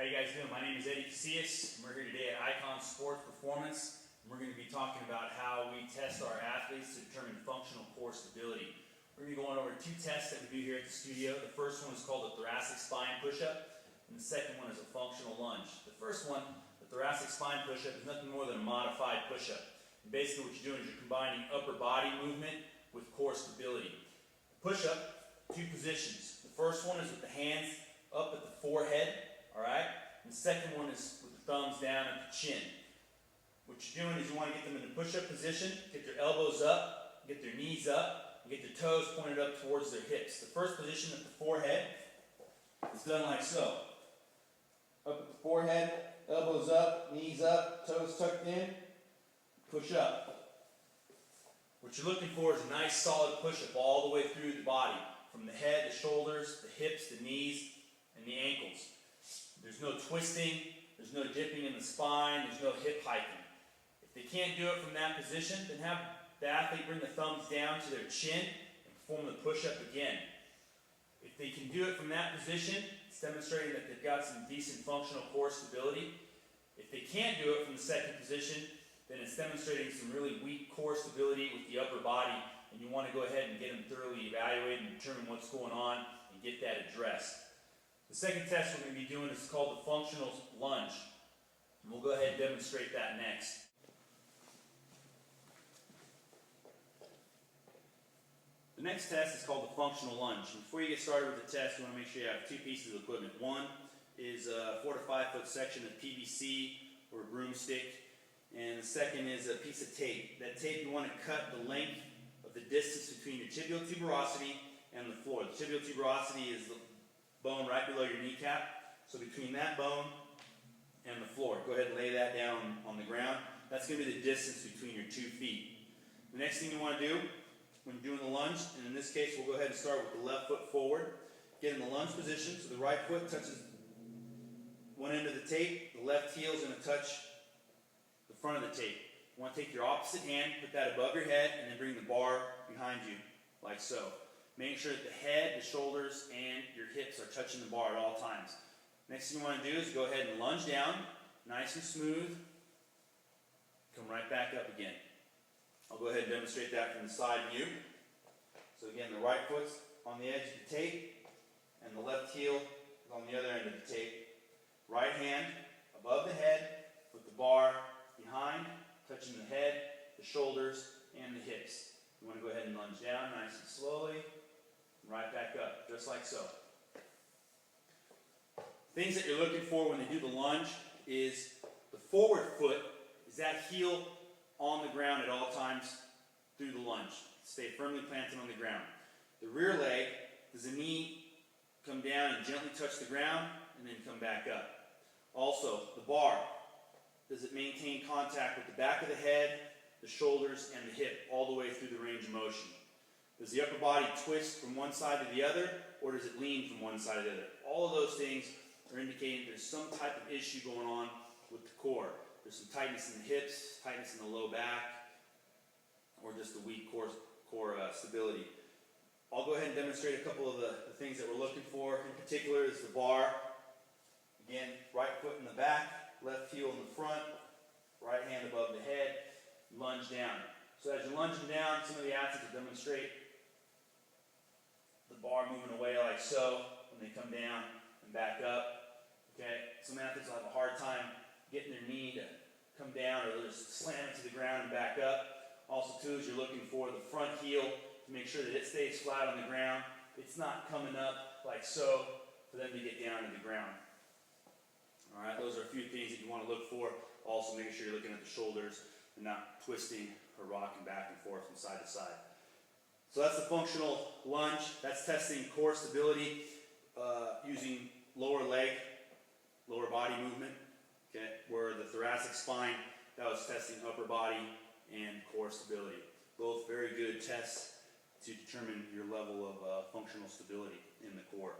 How you guys doing? My name is Eddie Casillas, and we're here today at Icon Sports Performance. And we're going to be talking about how we test our athletes to determine functional core stability. We're going to be going over two tests that we do here at the studio. The first one is called the thoracic spine push-up, and the second one is a functional lunge. The first one, the thoracic spine push-up, is nothing more than a modified push-up. And basically what you're doing is you're combining upper body movement with core stability. Push-up, two positions. The first one is with the hands up at the forehead. Alright? And the second one is with the thumbs down at the chin. What you're doing is you want to get them in a push-up position, get their elbows up, get their knees up, and get their toes pointed up towards their hips. The first position at the forehead is done like so. Up at the forehead, elbows up, knees up, toes tucked in, push up. What you're looking for is a nice solid push-up all the way through the body, from the head, the shoulders, the hips, the knees, and the ankles. There's no twisting, there's no dipping in the spine, there's no hip hiking. If they can't do it from that position, then have the athlete bring the thumbs down to their chin and perform the push-up again. If they can do it from that position, it's demonstrating that they've got some decent functional core stability. If they can't do it from the second position, then it's demonstrating some really weak core stability with the upper body, and you want to go ahead and get them thoroughly evaluated and determine what's going on and get that addressed. The second test we're going to be doing is called the functional lunge. And we'll go ahead and demonstrate that next. The next test is called the functional lunge. And before you get started with the test, you want to make sure you have two pieces of equipment. One is a 4 to 5 foot section of PVC or a broomstick, and the second is a piece of tape. That tape, you want to cut the length of the distance between your tibial tuberosity and the floor. The tibial tuberosity is the bone right below your kneecap. So between that bone and the floor, go ahead and lay that down on the ground. That's going to be the distance between your 2 feet. The next thing you want to do when you're doing the lunge, and in this case we'll go ahead and start with the left foot forward. Get in the lunge position, so the right foot touches one end of the tape, the left heel is going to touch the front of the tape. You want to take your opposite hand, put that above your head, and then bring the bar behind you, like so. Make sure that the head, the shoulders, and your hips are touching the bar at all times. Next thing you want to do is go ahead and lunge down, nice and smooth. Come right back up again. I'll go ahead and demonstrate that from the side view. So again, the right foot's on the edge of the tape, and the left heel is on the other end of the tape. Right hand above the head, with the bar behind, touching the head, the shoulders, and the hips. You want to go ahead and lunge down nice and slowly. Right back up, just like so. Things that you're looking for when they do the lunge is the forward foot, is that heel on the ground at all times through the lunge. Stay firmly planted on the ground. The rear leg, does the knee come down and gently touch the ground and then come back up? Also, the bar, does it maintain contact with the back of the head, the shoulders, and the hip all the way through the range of motion? Does the upper body twist from one side to the other, or does it lean from one side to the other? All of those things are indicating there's some type of issue going on with the core. There's some tightness in the hips, tightness in the low back, or just a weak core stability. I'll go ahead and demonstrate a couple of the things that we're looking for. In particular is the bar. Again, right foot in the back, left heel in the front, right hand above the head, lunge down. So as you're lunging down, some of the athletes will demonstrate the bar moving away like so when they come down and back up. Okay, some athletes will have a hard time getting their knee to come down, or they'll just slam it to the ground and back up. Also too, is you're looking for the front heel to make sure that it stays flat on the ground. It's not coming up like so for them to get down to the ground. Alright, those are a few things that you want to look for. Also making sure you're looking at the shoulders and not twisting or rocking back and forth from side to side. So that's the functional lunge. That's testing core stability using lower leg, lower body movement. Okay, where the thoracic spine, that was testing upper body and core stability. Both very good tests to determine your level of functional stability in the core.